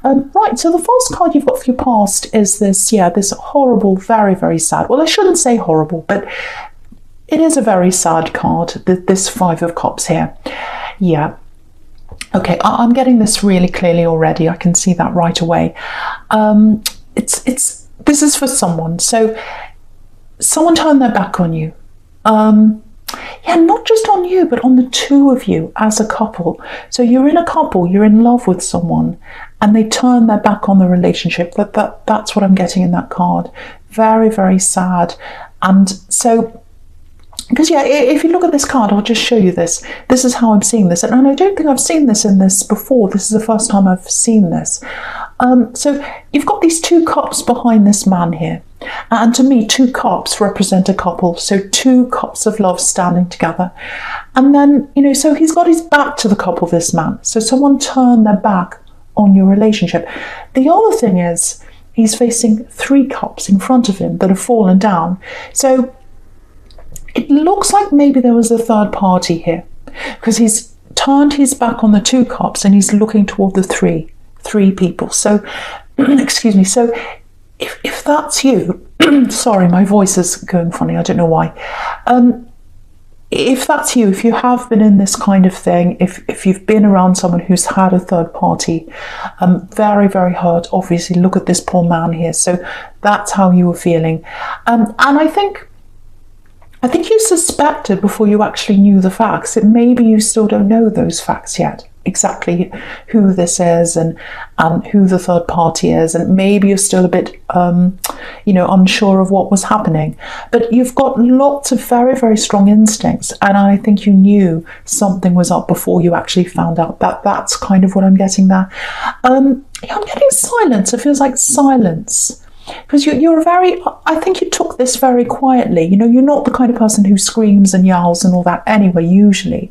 Right, so the false card you've got for your past is this, this horrible, very, very sad. Well, I shouldn't say horrible, but it is a very sad card, this Five of Cups here. Yeah. Okay, I'm getting this really clearly already. I can see that right away. This is for someone. So someone turned their back on you. Not just on you, but on the two of you as a couple. So you're in a couple, you're in love with someone, and they turn their back on the relationship. That's what I'm getting in that card. Very, very sad. And so, because if you look at this card, I'll just show you this. This is how I'm seeing this. And I don't think I've seen this in this before. This is the first time I've seen this. So you've got these two cups behind this man here. And to me, two cups represent a couple. So two cups of love standing together. And then, so he's got his back to the couple, this man. So someone turned their back on your relationship. The other thing is he's facing three cups in front of him that have fallen down. So it looks like maybe there was a third party here, because he's turned his back on the two cups and he's looking toward the three people. So, excuse me. So if that's you, sorry, my voice is going funny. I don't know why. If that's you, if you have been in this kind of thing, if you've been around someone who's had a third party, very, very hurt, obviously. Look at this poor man here. So that's how you were feeling. And I think you suspected before you actually knew the facts that maybe you still don't know those facts yet, exactly who this is and who the third party is, and maybe you're still a bit unsure of what was happening. But you've got lots of very, very strong instincts, and I think you knew something was up before you actually found out. That's kind of what I'm getting there. I'm getting silence. It feels like silence. Because I think you took this very quietly. You're not the kind of person who screams and yells and all that anyway, usually.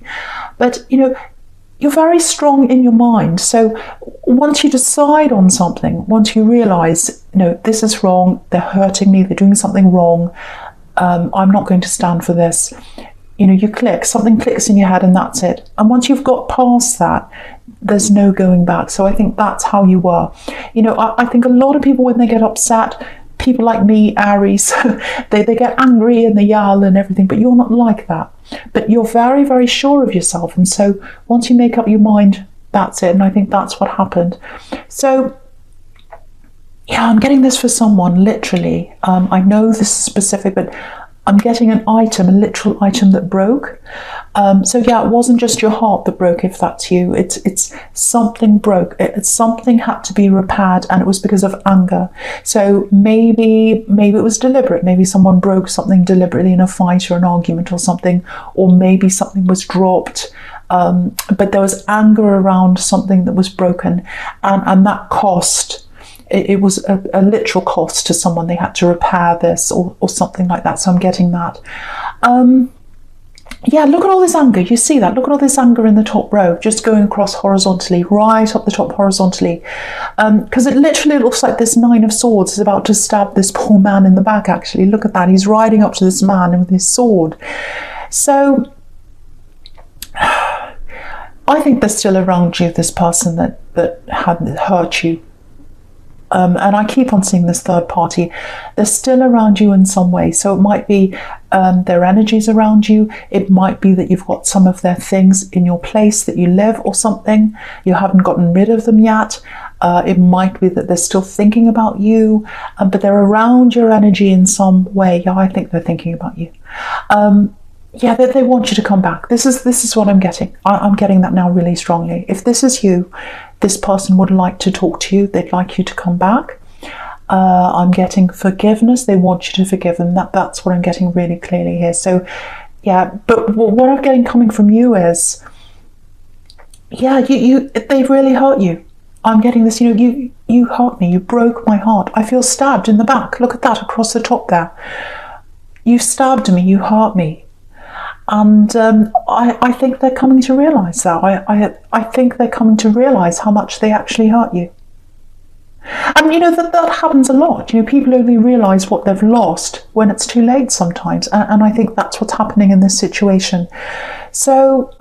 But, you're very strong in your mind. So once you decide on something, once you realise, this is wrong, they're hurting me, they're doing something wrong, I'm not going to stand for this. You click, something clicks in your head and that's it. And once you've got past that, there's no going back. So I think that's how you were. I think a lot of people, when they get upset, people like me, Aries, they get angry and they yell and everything, but you're not like that. But you're very, very sure of yourself. And so once you make up your mind, that's it. And I think that's what happened. So I'm getting this for someone, literally. I know this is specific, but I'm getting an item, a literal item that broke. It wasn't just your heart that broke, if that's you. It's something broke. Something had to be repaired, and it was because of anger. So maybe it was deliberate. Maybe someone broke something deliberately in a fight or an argument or something, or maybe something was dropped. But there was anger around something that was broken, and that cost. It was a literal cost to someone. They had to repair this or something like that. So I'm getting that. Look at all this anger. You see that? Look at all this anger in the top row, just going across horizontally, right up the top horizontally. Because it literally looks like this Nine of Swords is about to stab this poor man in the back, actually. Look at that. He's riding up to this man with his sword. So I think there's still around you this person that had hurt you. And I keep on seeing this third party. They're still around you in some way. So it might be their energies around you. It might be that you've got some of their things in your place that you live or something. You haven't gotten rid of them yet. It might be that they're still thinking about you, but they're around your energy in some way. I think they're thinking about you. They want you to come back. This is what I'm getting. I'm getting that now really strongly. If this is you, this person would like to talk to you. They'd like you to come back. I'm getting forgiveness. They want you to forgive them. That's what I'm getting really clearly here. So, but what I'm getting coming from you is, they've really hurt you. I'm getting this, you hurt me. You broke my heart. I feel stabbed in the back. Look at that across the top there. You stabbed me. You hurt me. And I think they're coming to realise that. I think they're coming to realise how much they actually hurt you. And that happens a lot. People only realise what they've lost when it's too late sometimes. And I think that's what's happening in this situation. So,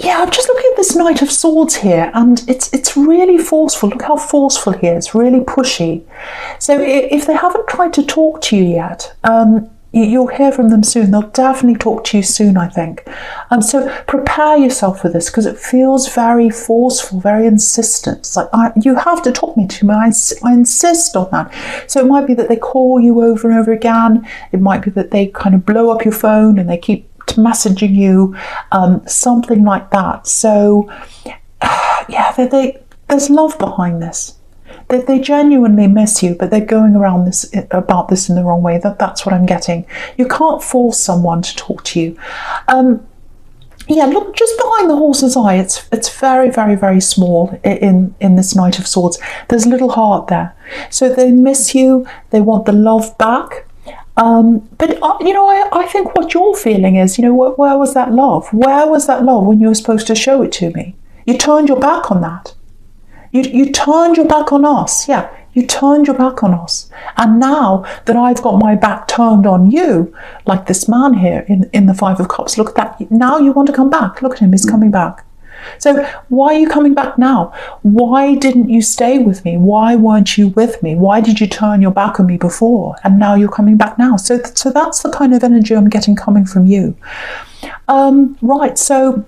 yeah, I'm just looking at this Knight of Swords here, and it's really forceful. Look how forceful he is, really pushy. So if they haven't tried to talk to you yet, you'll hear from them soon. They'll definitely talk to you soon, I think. So prepare yourself for this, because it feels very forceful, very insistent. It's like, you have to talk to me. I insist on that. So it might be that they call you over and over again. It might be that they kind of blow up your phone and they keep messaging you, something like that. So yeah, there's love behind this. They genuinely miss you, but they're going around about this in the wrong way. That's what I'm getting. You can't force someone to talk to you. Yeah, look, just behind the horse's eye, it's very, very, very small in this Knight of Swords. There's a little heart there. So they miss you. They want the love back. But I think what you're feeling is, where was that love? Where was that love when you were supposed to show it to me? You turned your back on that. You turned your back on us. Yeah, you turned your back on us. And now that I've got my back turned on you, like this man here in the Five of Cups, look at that. Now you want to come back. Look at him, he's coming back. So why are you coming back now? Why didn't you stay with me? Why weren't you with me? Why did you turn your back on me before? And now you're coming back now. So that's the kind of energy I'm getting coming from you. Right, so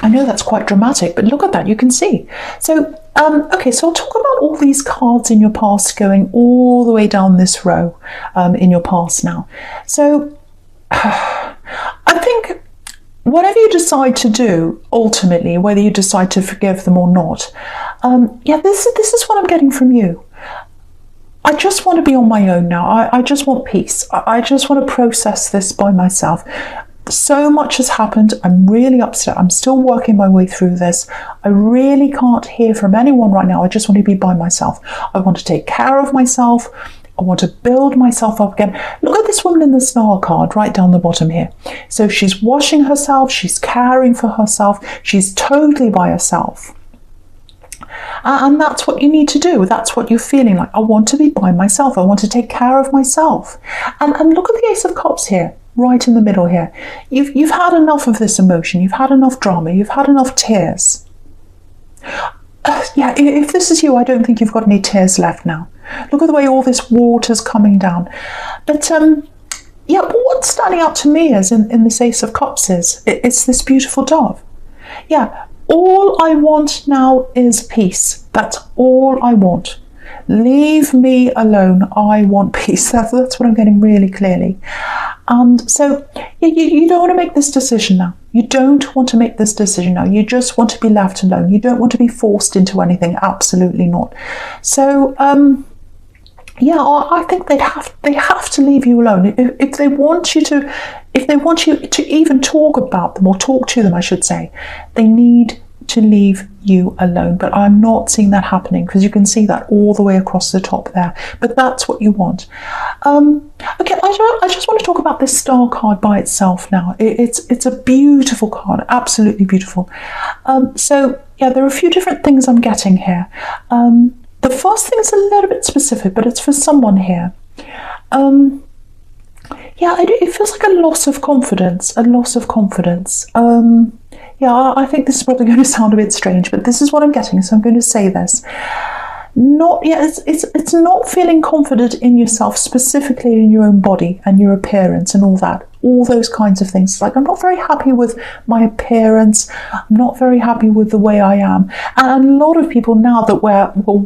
I know that's quite dramatic, but look at that, you can see. So, okay, so I'll talk about all these cards in your past going all the way down this row in your past now. So I think whatever you decide to do, ultimately, whether you decide to forgive them or not, yeah, this is what I'm getting from you. I just want to be on my own now. I just want peace. I just want to process this by myself. So much has happened. I'm really upset. I'm still working my way through this. I really can't hear from anyone right now. I just want to be by myself. I want to take care of myself. I want to build myself up again. Look at this woman in the Star card right down the bottom here. So she's washing herself. She's caring for herself. She's totally by herself. And that's what you need to do. That's what you're feeling like. I want to be by myself. I want to take care of myself. And look at the Ace of Cups here, right in the middle here. You've had enough of this emotion. You've had enough drama. You've had enough tears. Yeah, if this is you, I don't think you've got any tears left now. Look at the way all this water's coming down. But yeah, but what's standing out to me is in this Ace of Cups it's this beautiful dove. Yeah, all I want now is peace. That's all I want. Leave me alone. I want peace. That's what I'm getting really clearly. And so you don't want to make this decision now. You don't want to make this decision now. You just want to be left alone. You don't want to be forced into anything. Absolutely not. So yeah, I think they have to leave you alone. If they want you to even talk about them, or talk to them, I should say, they need to leave you alone. But I'm not seeing that happening, because you can see that all the way across the top there. But that's what you want. Okay, I just want to talk about this Star card by itself now. It's a beautiful card, absolutely beautiful. So yeah, there are a few different things I'm getting here. The first thing is a little bit specific, but it's for someone here. Yeah, it feels like a loss of confidence. Yeah, I think this is probably going to sound a bit strange, but this is what I'm getting, so I'm going to say this. It's not feeling confident in yourself, specifically in your own body and your appearance and all that, all those kinds of things. Like, I'm not very happy with my appearance. I'm not very happy with the way I am. And a lot of people now that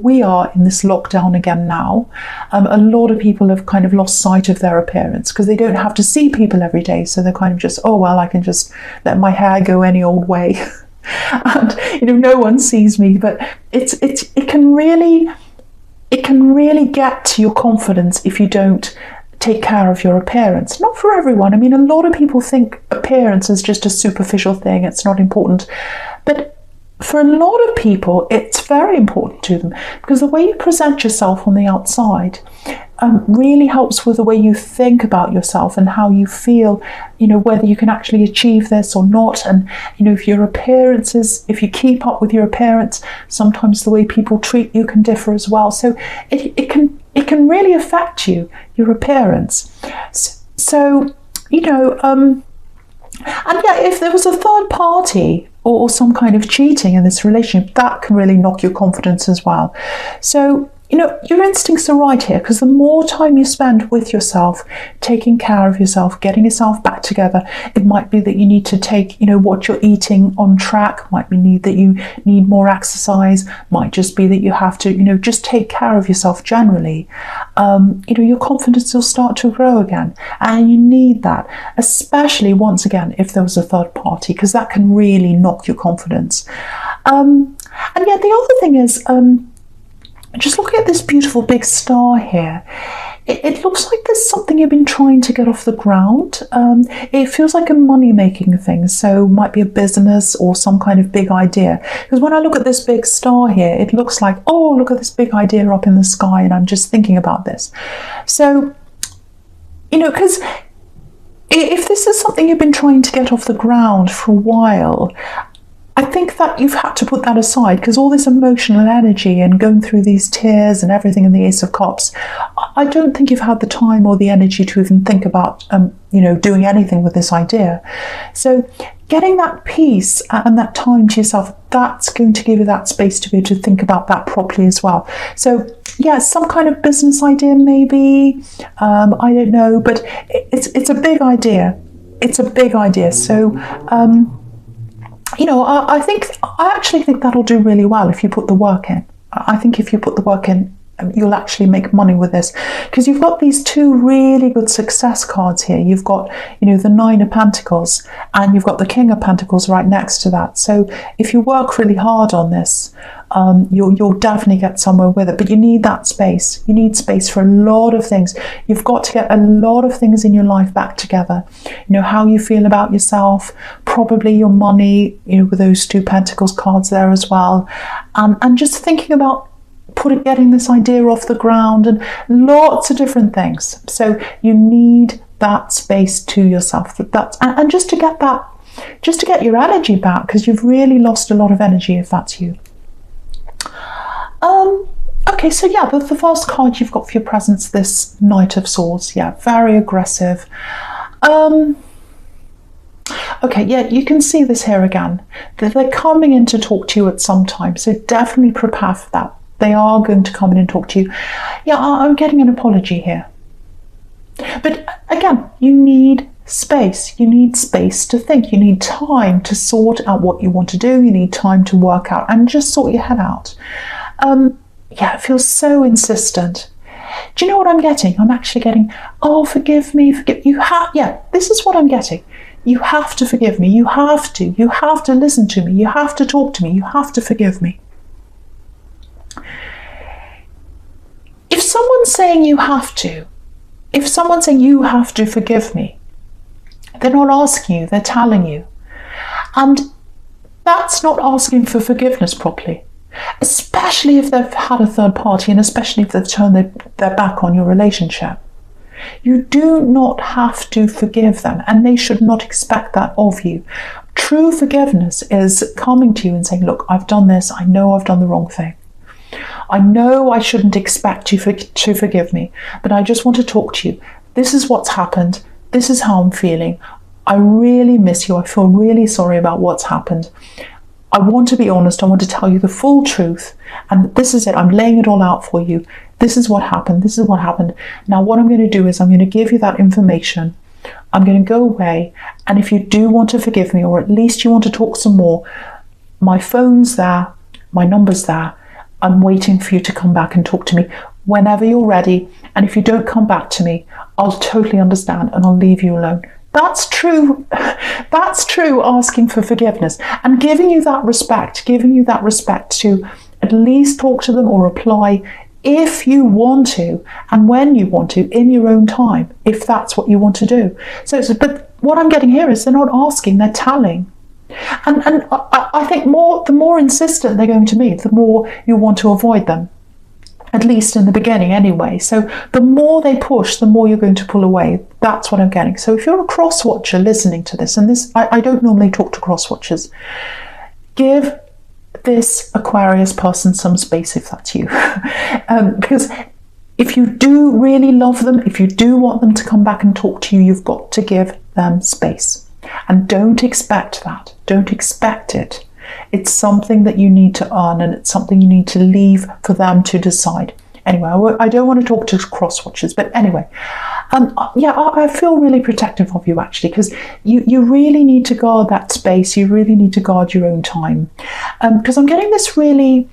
we are in this lockdown again now, a lot of people have kind of lost sight of their appearance, because they don't have to see people every day. So they're kind of just, oh, well, I can just let my hair go any old way. And no one sees me. But it can really get to your confidence if you don't take care of your appearance. Not for everyone. I mean, a lot of people think appearance is just a superficial thing. It's not important. But for a lot of people, it's very important to them, because the way you present yourself on the outside really helps with the way you think about yourself and how you feel, whether you can actually achieve this or not. And, if your appearance if you keep up with your appearance, sometimes the way people treat you can differ as well. So it can really affect your appearance. So, And yeah, if there was a third party or some kind of cheating in this relationship, that can really knock your confidence as well. So, you know, your instincts are right here, because the more time you spend with yourself, taking care of yourself, getting yourself back together, it might be that you need to take, you know, what you're eating on track, might be that you need more exercise, might just be that you have to, you know, just take care of yourself generally. You know, your confidence will start to grow again, and you need that, especially once again if there was a third party, because that can really knock your confidence. And yeah, the other thing is, just looking at this beautiful big star here, it looks like there's something you've been trying to get off the ground. It feels like a money-making thing, so might be a business or some kind of big idea. Because when I look at this big star here, it looks like, oh, look at this big idea up in the sky, and I'm just thinking about this. So, you know, because if this is something you've been trying to get off the ground for a while, I think that you've had to put that aside, because all this emotional energy and going through these tears and everything in the Ace of Cups, I don't think you've had the time or the energy to even think about, you know, doing anything with this idea. So getting that peace and that time to yourself, that's going to give you that space to be able to think about that properly as well. So yeah, some kind of business idea I don't know, but it's a big idea. It's a big idea. So, you know, I actually think that'll do really well if you put the work in. I think if you put the work in, you'll actually make money with this, because you've got these two really good success cards here. You've got, you know, the Nine of Pentacles, and you've got the King of Pentacles right next to that. So if you work really hard on this, you'll definitely get somewhere with it. But you need that space. You need space for a lot of things. You've got to get a lot of things in your life back together. You know, how you feel about yourself, probably your money, you know, with those two Pentacles cards there as well, and just thinking about getting this idea off the ground, and lots of different things. So you need that space to yourself, and just to get your energy back, because you've really lost a lot of energy if that's you. Okay, so yeah, the first card you've got for your presence, this Knight of Swords. Yeah, very aggressive. Okay, yeah, you can see this here again. They're coming in to talk to you at some time, so definitely prepare for that. They are going to come in and talk to you. Yeah, I'm getting an apology here. But again, you need space. You need space to think. You need time to sort out what you want to do. You need time to work out and just sort your head out. Yeah, it feels so insistent. Do you know what I'm getting? I'm actually getting, oh, forgive me, forgive you. Yeah, this is what I'm getting. You have to forgive me. You have to listen to me. You have to talk to me. You have to forgive me. If someone's saying you have to, if someone's saying you have to forgive me, they're not asking you, they're telling you. And that's not asking for forgiveness properly, especially if they've had a third party, and especially if they've turned their back on your relationship. You do not have to forgive them, and they should not expect that of you. True forgiveness is coming to you and saying, look, I've done this, I know I've done the wrong thing. I know I shouldn't expect you to forgive me, but I just want to talk to you. This is what's happened. This is how I'm feeling. I really miss you. I feel really sorry about what's happened. I want to be honest. I want to tell you the full truth. And this is it. I'm laying it all out for you. This is what happened. This is what happened. Now, what I'm going to do is I'm going to give you that information. I'm going to go away. And if you do want to forgive me, or at least you want to talk some more, my phone's there. My number's there. I'm waiting for you to come back and talk to me whenever you're ready. And if you don't come back to me, I'll totally understand and I'll leave you alone. That's true. That's true, asking for forgiveness and giving you that respect to at least talk to them or reply if you want to, and when you want to, in your own time, if that's what you want to do. But what I'm getting here is they're not asking, they're telling. And I think the more insistent they're going to be, the more you want to avoid them, at least in the beginning anyway. So the more they push, the more you're going to pull away. That's what I'm getting. So if you're a cross-watcher listening to this, and this, I don't normally talk to cross-watchers, give this Aquarius person some space if that's you. Because if you do really love them, if you do want them to come back and talk to you, you've got to give them space. And don't expect that. Don't expect it. It's something that you need to earn, and it's something you need to leave for them to decide. Anyway, I don't want to talk to cross-watchers, but anyway, yeah, I feel really protective of you, actually, because you really need to guard that space. You really need to guard your own time, because I'm getting this really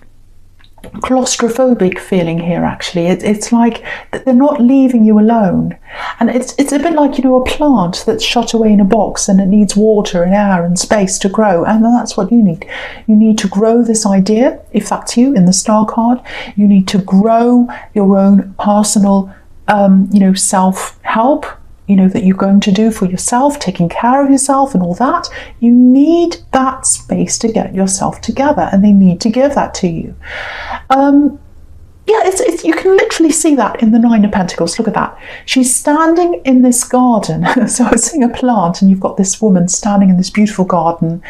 claustrophobic feeling here. Actually, it's like they're not leaving you alone, and it's a bit like, you know, a plant that's shut away in a box and it needs water and air and space to grow, and that's what you need. You need to grow this idea, if that's you in the star card. You need to grow your own personal you know, self-help, you know, that you're going to do for yourself, taking care of yourself and all that. You need that space to get yourself together, and they need to give that to you. Yeah, it's you can literally see that in the Nine of Pentacles. Look at that. She's standing in this garden. So I was seeing a plant, and you've got this woman standing in this beautiful garden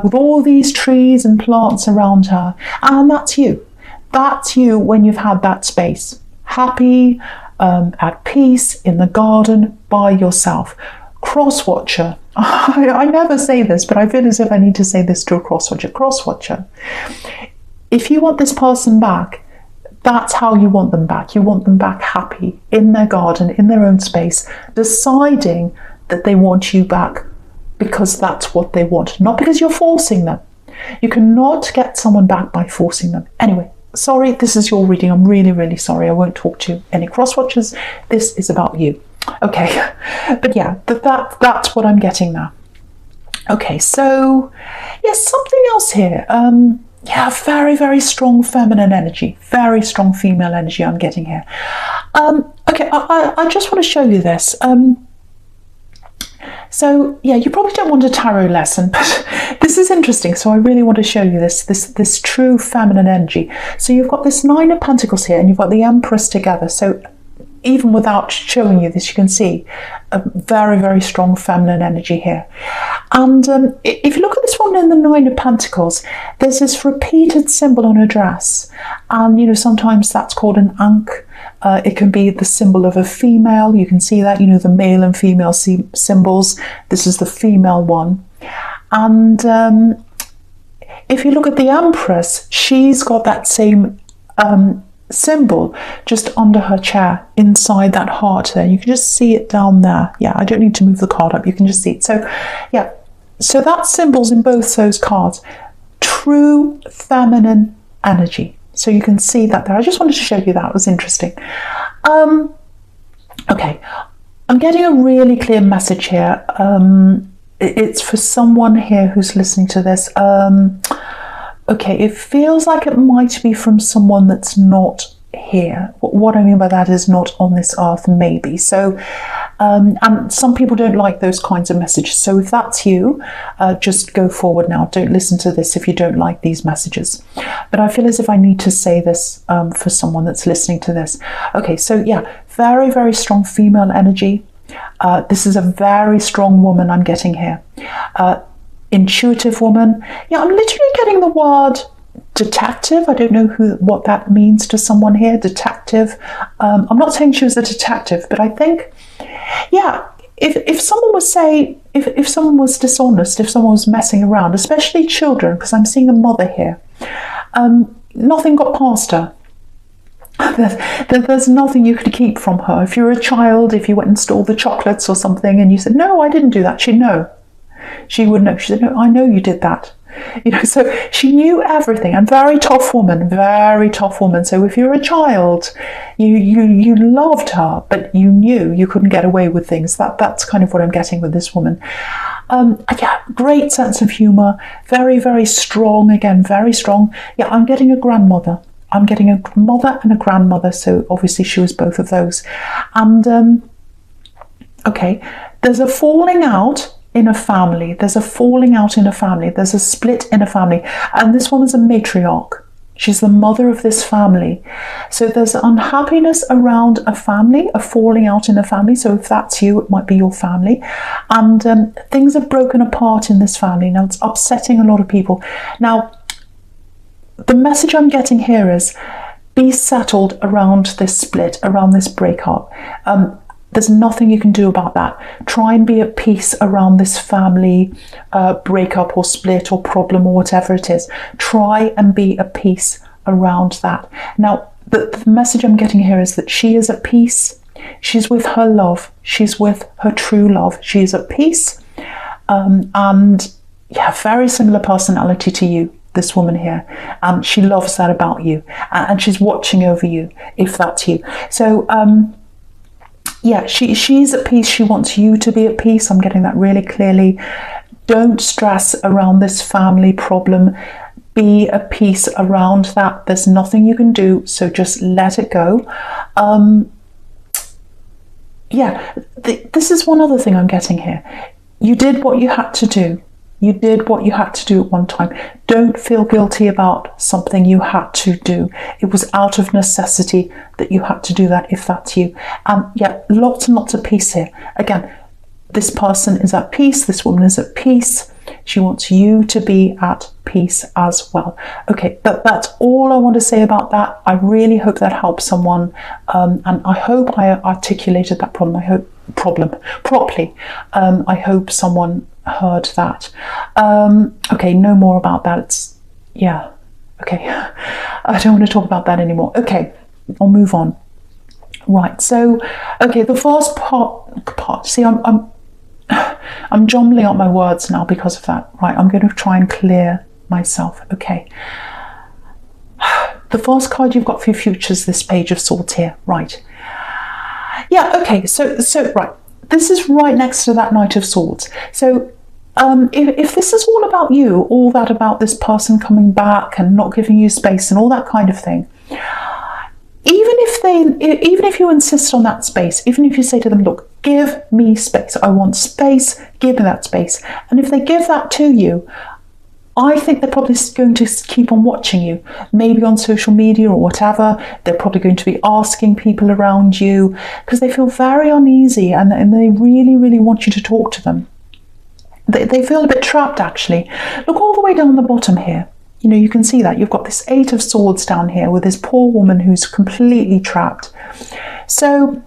with all these trees and plants around her. And that's you. That's you when you've had that space. Happy, at peace in the garden by yourself. Cross-watcher. I never say this, but I feel as if I need to say this to a cross-watcher. Cross-watcher. If you want this person back, that's how you want them back. You want them back happy in their garden, in their own space, deciding that they want you back because that's what they want, not because you're forcing them. You cannot get someone back by forcing them. Anyway, sorry, this is your reading. I'm really, really sorry. I won't talk to any cross-watchers. This is about you. Okay, but yeah, that's what I'm getting now. Okay, so yes, something else here. Yeah, very, very strong feminine energy, very strong female energy I'm getting here. Okay, I just want to show you this. So yeah, you probably don't want a tarot lesson, but this is interesting. So I really want to show you this true feminine energy. So you've got this Nine of Pentacles here, and you've got the Empress together. So even without showing you this, you can see a very, very strong feminine energy here. And if you look at this woman in the Nine of Pentacles, there's this repeated symbol on her dress. And, you know, sometimes that's called an ankh. It can be the symbol of a female. You can see that, you know, the male and female symbols. This is the female one. And if you look at the Empress, she's got that same symbol just under her chair, inside that heart there. You can just see it down there. Yeah, I don't need to move the card up. You can just see it. So yeah, so that symbol's in both those cards. True feminine energy. So you can see that there. I just wanted to show you that. It was interesting. Okay, I'm getting a really clear message here. It's for someone here who's listening to this. Okay, it feels like it might be from someone that's not here. What I mean by that is not on this earth, maybe. So, and some people don't like those kinds of messages. So if that's you, just go forward now. Don't listen to this if you don't like these messages. But I feel as if I need to say this for someone that's listening to this. Okay, so yeah, very, very strong female energy. This is a very strong woman I'm getting here. Intuitive woman. Yeah, I'm literally getting the word detective. I don't know what that means to someone here. Detective. I'm not saying she was a detective, but I think, yeah, if someone was if someone was dishonest, if someone was messing around, especially children, because I'm seeing a mother here, nothing got past her. There's nothing you could keep from her. If you're a child, if you went and stole the chocolates or something, and you said, "No, I didn't do that," she'd know. She would know. She said, "No, I know you did that." You know, so she knew everything. And very tough woman, very tough woman. So if you're a child, you loved her, but you knew you couldn't get away with things. That's kind of what I'm getting with this woman. Yeah, great sense of humour. Very, very strong. Again, very strong. Yeah, I'm getting a grandmother. I'm getting a mother and a grandmother. So obviously she was both of those. And okay, there's a falling out in a family. There's a falling out in a family. There's a split in a family. And this woman's a matriarch. She's the mother of this family. So there's unhappiness around a family, a falling out in a family. So if that's you, it might be your family. And things are broken apart in this family. Now, it's upsetting a lot of people. Now, the message I'm getting here is be settled around this split, around this breakup. There's nothing you can do about that. Try and be at peace around this family breakup or split or problem or whatever it is. Try and be at peace around that. Now, the message I'm getting here is that she is at peace. She's with her love. She's with her true love. She's at peace. And yeah, very similar personality to you, this woman here. She loves that about you. And she's watching over you, if that's you. So, yeah, she's at peace. She wants you to be at peace. I'm getting that really clearly. Don't stress around this family problem. Be at peace around that. There's nothing you can do, so just let it go. Yeah, this is one other thing I'm getting here. You did what you had to do. You did what you had to do at one time. Don't feel guilty about something you had to do. It was out of necessity that you had to do that, if that's you. Yeah, lots and lots of peace here. Again, this person is at peace. This woman is at peace. She wants you to be at peace as well. Okay, that's all I want to say about that. I really hope that helps someone. And I hope I articulated that problem properly. I hope someone heard that. Okay, no more about that. Yeah, okay. I don't want to talk about that anymore. Okay, I'll move on. Right, so, okay, the first part, see, I'm jumbling up my words now because of that. Right, I'm going to try and clear myself. Okay. The first card you've got for your future is this Page of Swords here. Right. Yeah, okay, so right. This is right next to that Knight of Swords. So if this is all about you, all that about this person coming back and not giving you space and all that kind of thing, even if you insist on that space, even if you say to them, look, give me space, I want space, give me that space. And if they give that to you, I think they're probably going to keep on watching you, maybe on social media or whatever. They're probably going to be asking people around you because they feel very uneasy and they really, really want you to talk to them. They feel a bit trapped, actually. Look all the way down the bottom here. You know, you can see that. You've got this Eight of Swords down here with this poor woman who's completely trapped. So,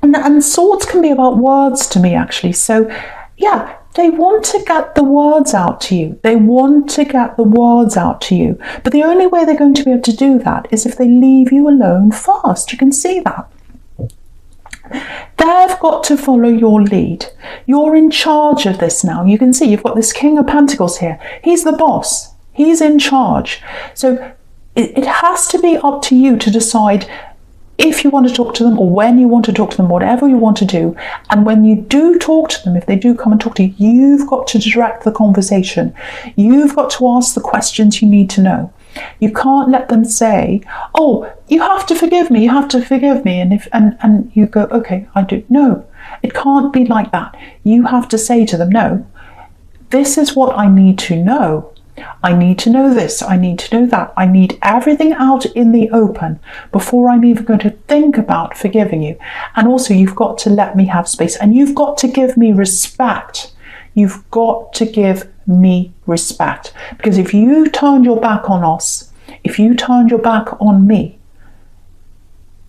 and swords can be about words to me, actually. So, yeah, they want to get the words out to you. They want to get the words out to you. But the only way they're going to be able to do that is if they leave you alone first. You can see that. They've got to follow your lead. You're in charge of this now. You can see you've got this King of Pentacles here. He's the boss. He's in charge. So it has to be up to you to decide if you want to talk to them or when you want to talk to them, whatever you want to do. And when you do talk to them, if they do come and talk to you, you've got to direct the conversation. You've got to ask the questions you need to know. You can't let them say, oh, you have to forgive me, you have to forgive me. And you go, okay, I do. No, it can't be like that. You have to say to them, no, this is what I need to know. I need to know this, I need to know that. I need everything out in the open before I'm even going to think about forgiving you. And also you've got to let me have space and you've got to give me respect. You've got to give me respect. Because if you turned your back on us, if you turned your back on me,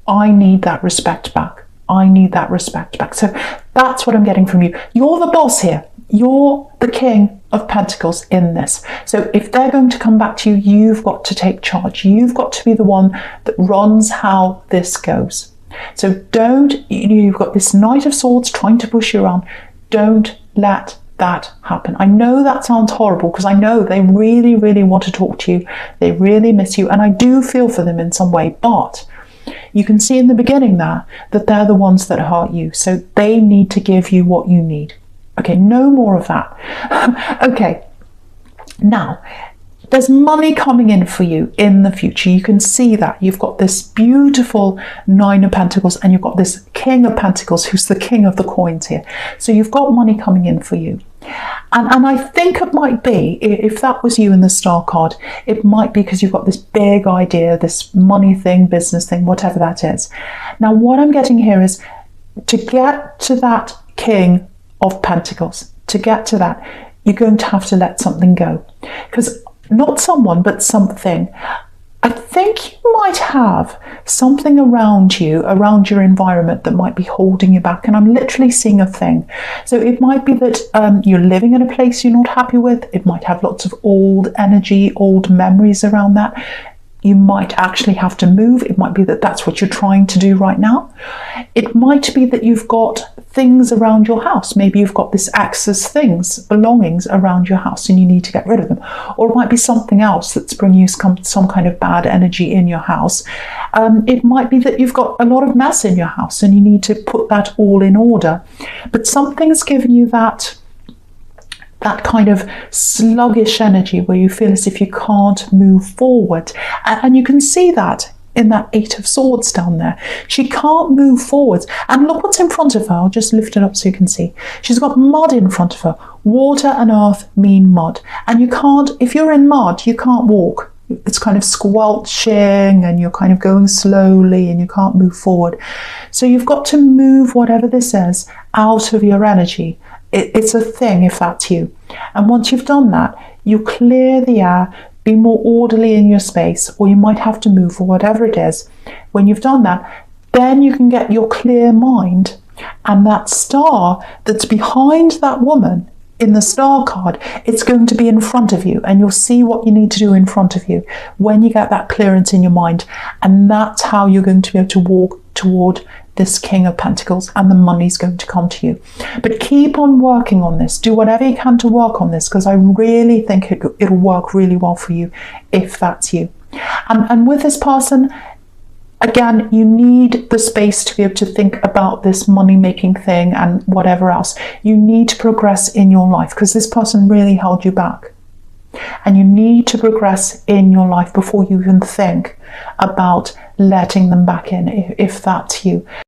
I need that respect back. I need that respect back. So that's what I'm getting from you. You're the boss here. You're the King of Pentacles in this. So if they're going to come back to you, you've got to take charge. You've got to be the one that runs how this goes. So don't, you've got this Knight of Swords trying to push you around. Don't let that happen. I know that sounds horrible because I know they really, really want to talk to you. They really miss you. And I do feel for them in some way, but you can see in the beginning there that they're the ones that hurt you. So they need to give you what you need. Okay, no more of that. Okay, now there's money coming in for you in the future. You can see that. You've got this beautiful Nine of Pentacles and you've got this King of Pentacles who's the king of the coins here. So you've got money coming in for you. And I think it might be, if that was you in the Star card, it might be because you've got this big idea, this money thing, business thing, whatever that is. Now, what I'm getting here is to get to that King of Pentacles, to get to that, you're going to have to let something go. Because not someone, but something. I think you might have something around you, around your environment, that might be holding you back. And I'm literally seeing a thing. So it might be that you're living in a place you're not happy with. It might have lots of old energy, old memories around that. You might actually have to move. It might be that that's what you're trying to do right now. It might be that you've got things around your house. Maybe you've got this excess things, belongings around your house, and you need to get rid of them. Or it might be something else that's bringing you some kind of bad energy in your house. It might be that you've got a lot of mess in your house and you need to put that all in order. But something's given you that kind of sluggish energy where you feel as if you can't move forward. And you can see that in that Eight of Swords down there. She can't move forwards. And look what's in front of her. I'll just lift it up so you can see. She's got mud in front of her. Water and earth mean mud. And you can't, if you're in mud, you can't walk. It's kind of squelching and you're kind of going slowly and you can't move forward. So you've got to move whatever this is out of your energy. It's a thing if that's you. And once you've done that, you clear the air, be more orderly in your space, or you might have to move or whatever it is. When you've done that, then you can get your clear mind, and that star that's behind that woman in the star card, it's going to be in front of you, and you'll see what you need to do in front of you when you get that clearance in your mind. And that's how you're going to be able to walk toward this King of Pentacles, and the money's going to come to you. But keep on working on this. Do whatever you can to work on this, because I really think it'll work really well for you if that's you. And with this person, again, you need the space to be able to think about this money-making thing and whatever else. You need to progress in your life because this person really held you back. And you need to progress in your life before you even think about letting them back in, if that's you.